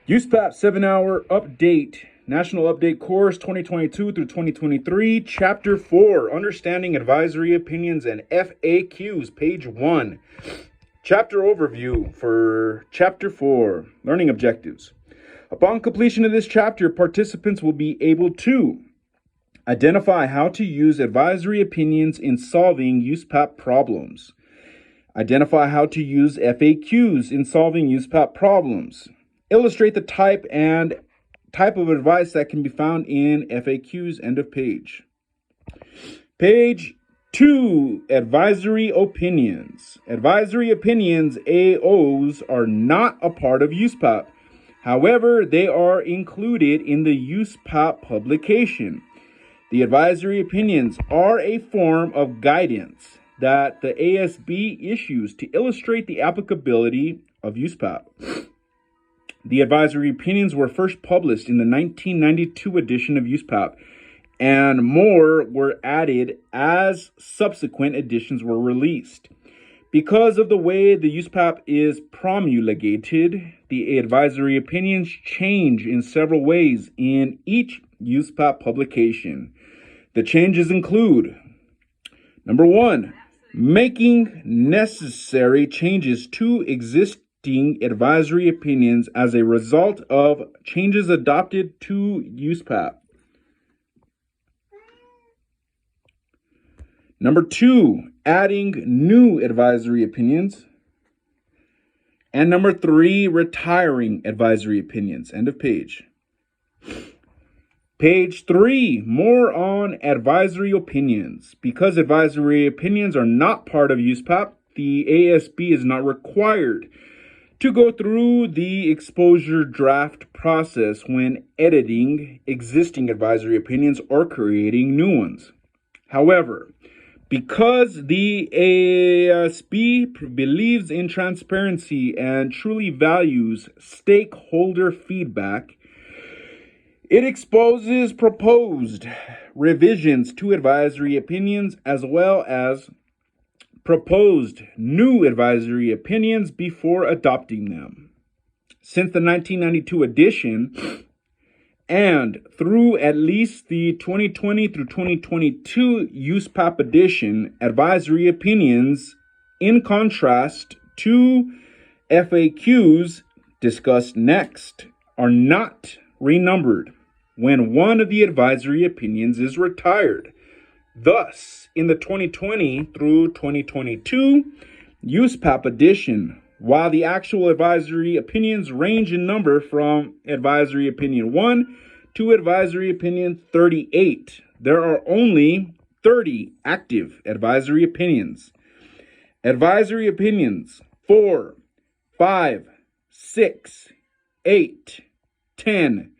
USPAP 7-hour update, National Update Course 2022 through 2023, Chapter 4, Understanding Advisory Opinions and FAQs, page 1. Chapter overview for Chapter 4, Learning Objectives. Upon completion of this chapter, participants will be able to identify how to use advisory opinions in solving USPAP problems. Identify how to use FAQs in solving USPAP problems. Illustrate the type of advice that can be found in FAQs, end of page. Page 2, Advisory Opinions. Advisory opinions, AOs, are not a part of USPAP. However, they are included in the USPAP publication. The advisory opinions are a form of guidance that the ASB issues to illustrate the applicability of USPAP. The advisory opinions were first published in the 1992 edition of USPAP, and more were added as subsequent editions were released. Because of the way the USPAP is promulgated, the advisory opinions change in several ways in each USPAP publication. The changes include: number 1, making necessary changes to existing advisory opinions as a result of changes adopted to USPAP. Number 2, adding new advisory opinions. And number 3, retiring advisory opinions. End of page. Page 3, more on advisory opinions. Because advisory opinions are not part of USPAP, the ASB is not required to go through the exposure draft process when editing existing advisory opinions or creating new ones. However, because the ASB believes in transparency and truly values stakeholder feedback, it exposes proposed revisions to advisory opinions as well as proposed new advisory opinions before adopting them. Since the 1992 edition and through at least the 2020 through 2022 USPAP edition, advisory opinions, in contrast to FAQs discussed next, are not renumbered when one of the advisory opinions is retired. Thus, in the 2020 through 2022 USPAP edition, while the actual advisory opinions range in number from Advisory Opinion 1 to Advisory Opinion 38, there are only 30 active advisory opinions. Advisory opinions 4, 5, 6, 8, 10,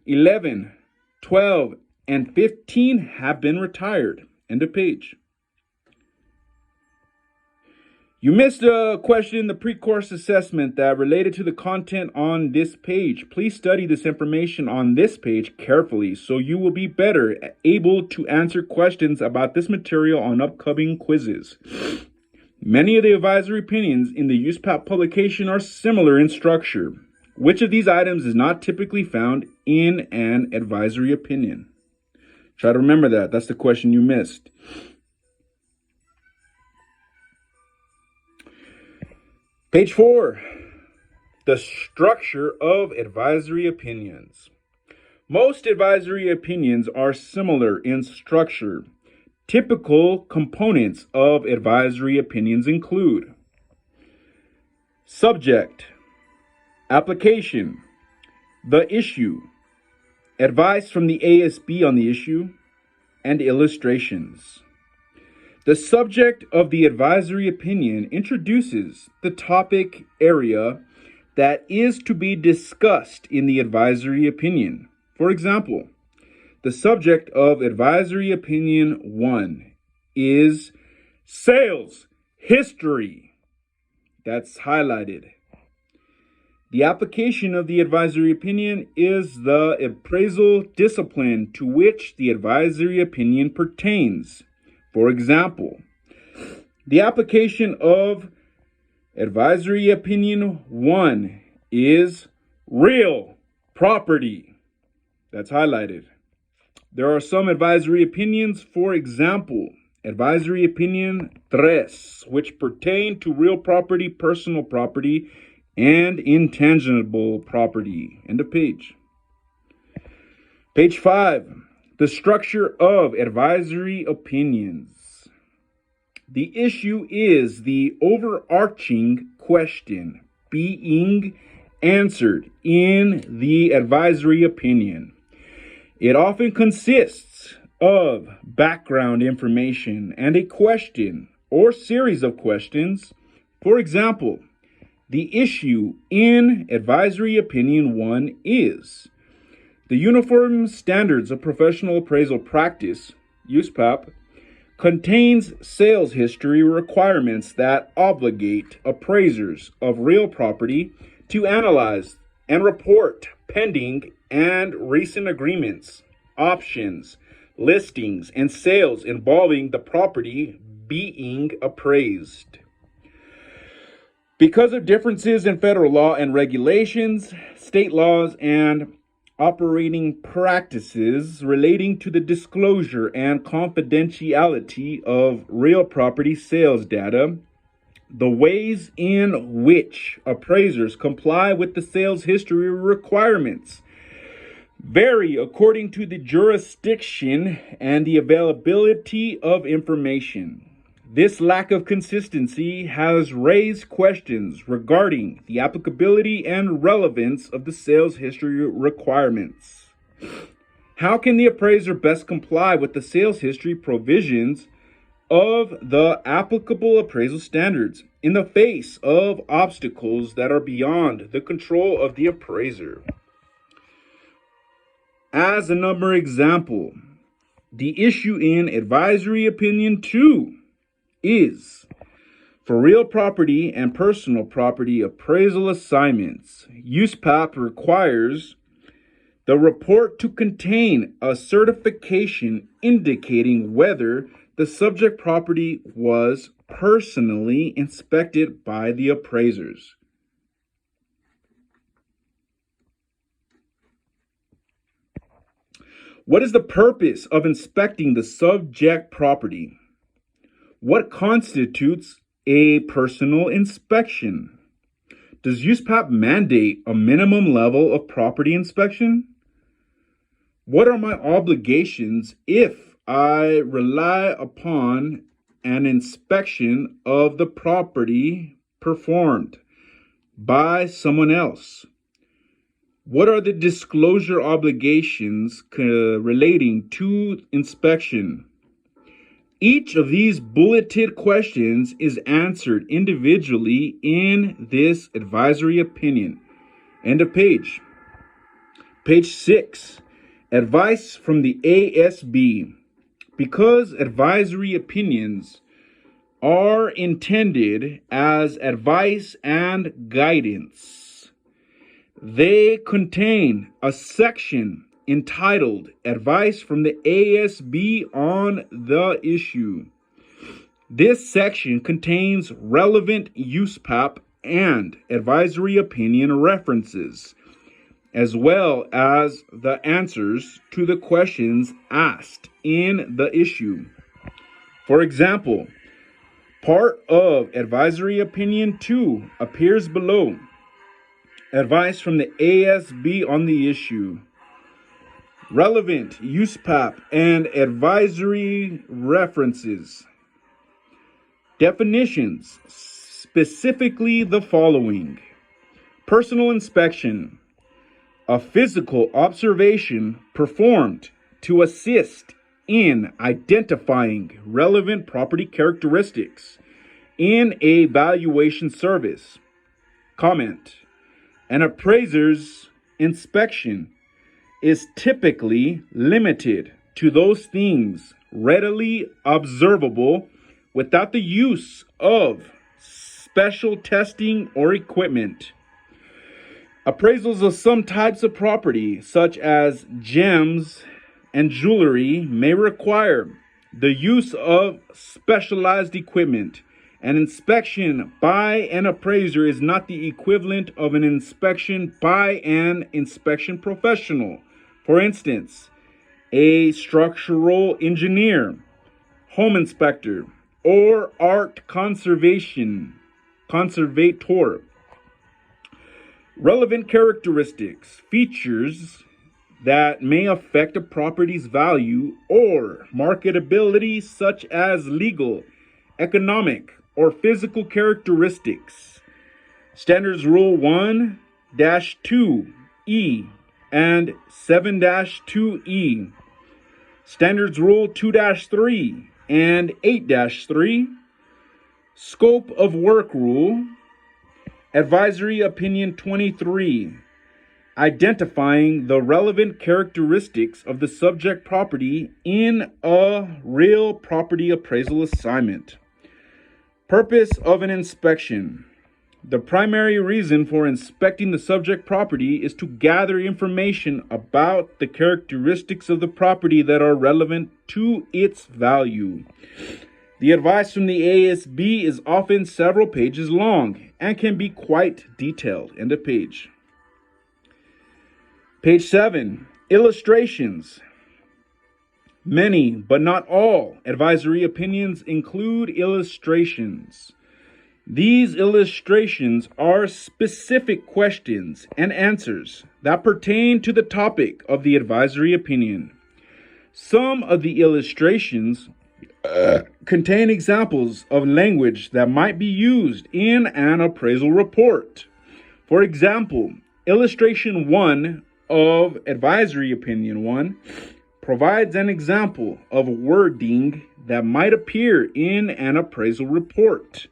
11, 12, and 15 have been retired. End of page. You missed a question in the pre-course assessment that related to the content on this page. Please study this information on this page carefully so you will be better able to answer questions about this material on upcoming quizzes. Many of the advisory opinions in the USPAP publication are similar in structure. Which of these items is not typically found in an advisory opinion? Try to remember that. That's the question you missed. Page 4, the structure of advisory opinions. Most advisory opinions are similar in structure. Typical components of advisory opinions include: subject, application, the issue, advice from the ASB on the issue, and illustrations. The subject of the advisory opinion introduces the topic area that is to be discussed in the advisory opinion. For example, the subject of advisory opinion 1 is sales history. That's highlighted. The application of the advisory opinion is the appraisal discipline to which the advisory opinion pertains. For example, the application of advisory opinion 1 is Real property. That's highlighted. There are some advisory opinions, for example, Advisory Opinion 3, which pertain to real property, personal property, and intangible property. End of page. Page 5, the structure of advisory opinions. The issue is the overarching question being answered in the advisory opinion. It often consists of background information and a question or series of questions. For example, the issue in Advisory Opinion 1 is the Uniform Standards of Professional Appraisal Practice, USPAP, contains sales history requirements that obligate appraisers of real property to analyze and report pending and recent agreements, options, listings, and sales involving the property being appraised. Because of differences in federal law and regulations, state laws, and operating practices relating to the disclosure and confidentiality of real property sales data, the ways in which appraisers comply with the sales history requirements vary according to the jurisdiction and the availability of information. This lack of consistency has raised questions regarding the applicability and relevance of the sales history requirements. How can the appraiser best comply with the sales history provisions of the applicable appraisal standards in the face of obstacles that are beyond the control of the appraiser? As another example, the issue in Advisory Opinion 2 is for real property and personal property appraisal assignments. USPAP requires the report to contain a certification indicating whether the subject property was personally inspected by the appraisers. What is the purpose of inspecting the subject property? What constitutes a personal inspection? Does USPAP mandate a minimum level of property inspection? What are my obligations if I rely upon an inspection of the property performed by someone else? What are the disclosure obligations relating to inspection? Each of these bulleted questions is answered individually in this advisory opinion. End of page. Page 6, advice from the ASB. Because advisory opinions are intended as advice and guidance, they contain a section entitled Advice from the ASB on the Issue. This section contains relevant USPAP and advisory opinion references, as well as the answers to the questions asked in the issue. For example, part of Advisory Opinion 2 appears below. Advice from the ASB on the issue. Relevant USPAP and advisory references. Definitions, specifically the following. Personal inspection, a physical observation performed to assist in identifying relevant property characteristics in a valuation service. Comment. An appraiser's inspection is typically limited to those things readily observable without the use of special testing or equipment. Appraisals of some types of property, such as gems and jewelry, may require the use of specialized equipment An inspection by an appraiser is not the equivalent of an inspection by an inspection professional. For instance, a structural engineer, home inspector, or art conservator. Relevant characteristics, features that may affect a property's value or marketability, such as legal, economic, or physical characteristics. Standards Rule 1-2E and 7-2E. Standards Rule 2-3 and 8-3. Scope of Work Rule. Advisory Opinion 23. Identifying the relevant characteristics of the subject property in a real property appraisal assignment. Purpose of an inspection. The primary reason for inspecting the subject property is to gather information about the characteristics of the property that are relevant to its value. The advice from the ASB is often several pages long and can be quite detailed. End of page. Page 7, illustrations. Many, but not all, advisory opinions include illustrations. These illustrations are specific questions and answers that pertain to the topic of the advisory opinion. Some of the illustrations contain examples of language that might be used in an appraisal report. For example, illustration 1 of Advisory Opinion 1 provides an example of wording that might appear in an appraisal report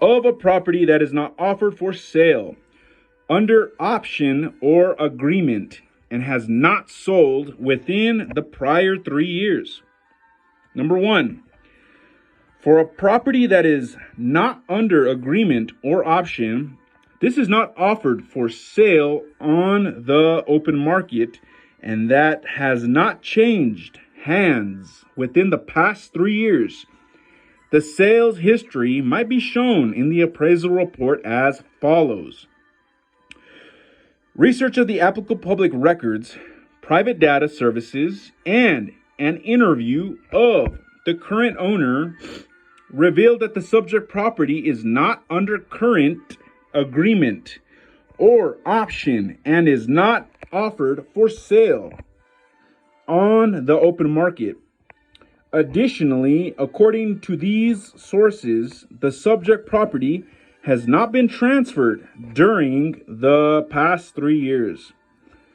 of a property that is not offered for sale under option or agreement and has not sold within the prior 3 years. Number 1, for a property that is not under agreement or option, this is not offered for sale on the open market and that has not changed hands within the past 3 years. The sales history might be shown in the appraisal report as follows. Research of the applicable public records, private data services, and an interview of the current owner revealed that the subject property is not under current agreement or option and is not offered for sale on the open market. Additionally, according to these sources, the subject property has not been transferred during the past 3 years.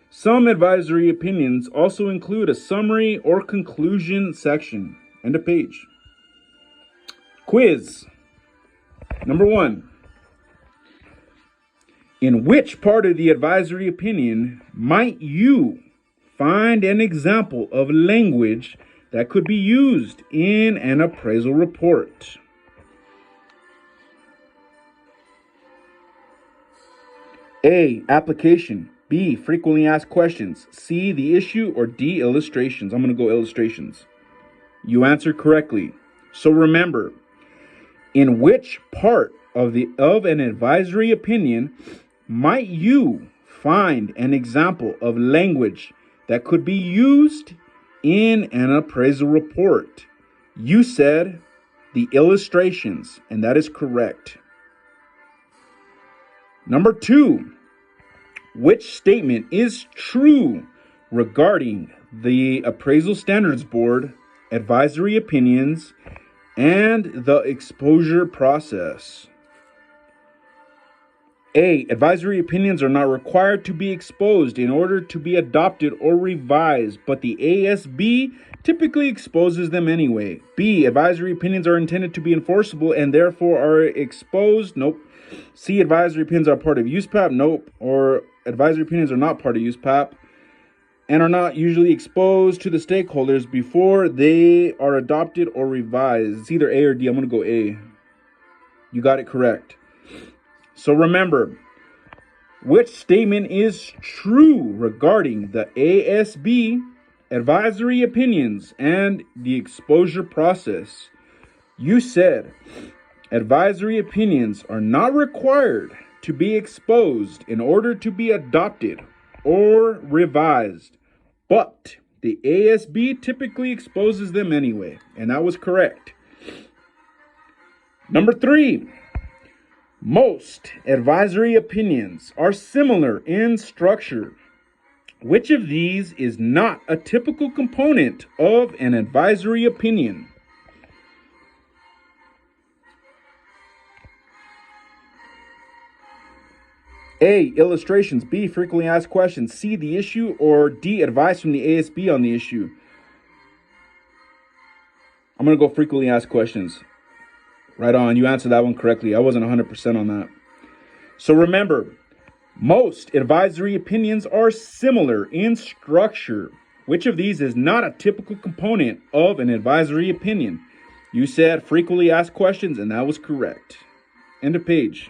Some advisory opinions also include a summary or conclusion section. End of page. Quiz. Number 1. In which part of the advisory opinion might you find an example of language that could be used in an appraisal report? A, application. B, frequently asked questions. C, the issue. Or D, illustrations. I'm going to go illustrations. You answered correctly. So remember, in which part of an advisory opinion might you find an example of language that could be used in an appraisal report? You said the illustrations, and that is correct. Number 2, which statement is true regarding the Appraisal Standards Board, advisory opinions, and the exposure process? A, advisory opinions are not required to be exposed in order to be adopted or revised, but the ASB typically exposes them anyway. B, advisory opinions are intended to be enforceable and therefore are exposed. Nope. C, advisory opinions are part of USPAP. Nope. Or advisory opinions are not part of USPAP and are not usually exposed to the stakeholders before they are adopted or revised. It's either A or D. I'm going to go A. You got it correct. So remember, which statement is true regarding the ASB, advisory opinions, and the exposure process? You said Advisory opinions are not required to be exposed in order to be adopted or revised, but the ASB typically exposes them anyway, and that was correct. Number 3, most advisory opinions are similar in structure. Which of these is not a typical component of an advisory opinion? A, illustrations. B, frequently asked questions. C, the issue. Or D, advice from the ASB on the issue. I'm going to go frequently asked questions. Right on. You answered that one correctly. I wasn't 100% on that. So remember, most advisory opinions are similar in structure. Which of these is not a typical component of an advisory opinion? You said frequently asked questions, and that was correct. End of page.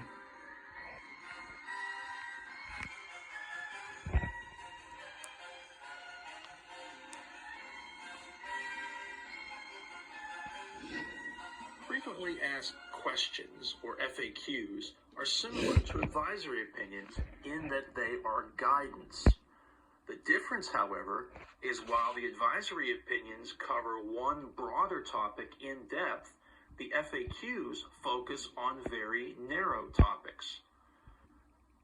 Frequently asked questions, or FAQs, are similar to advisory opinions in that they are guidance. The difference, however, is while the advisory opinions cover one broader topic in depth, the FAQs focus on very narrow topics.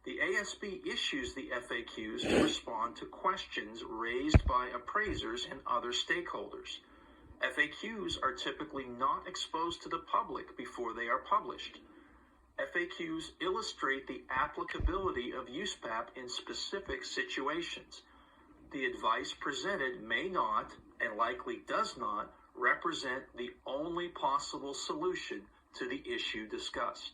The ASB issues the FAQs to respond to questions raised by appraisers and other stakeholders. FAQs are typically not exposed to the public before they are published. FAQs illustrate the applicability of USPAP in specific situations. The advice presented may not, and likely does not, represent the only possible solution to the issue discussed.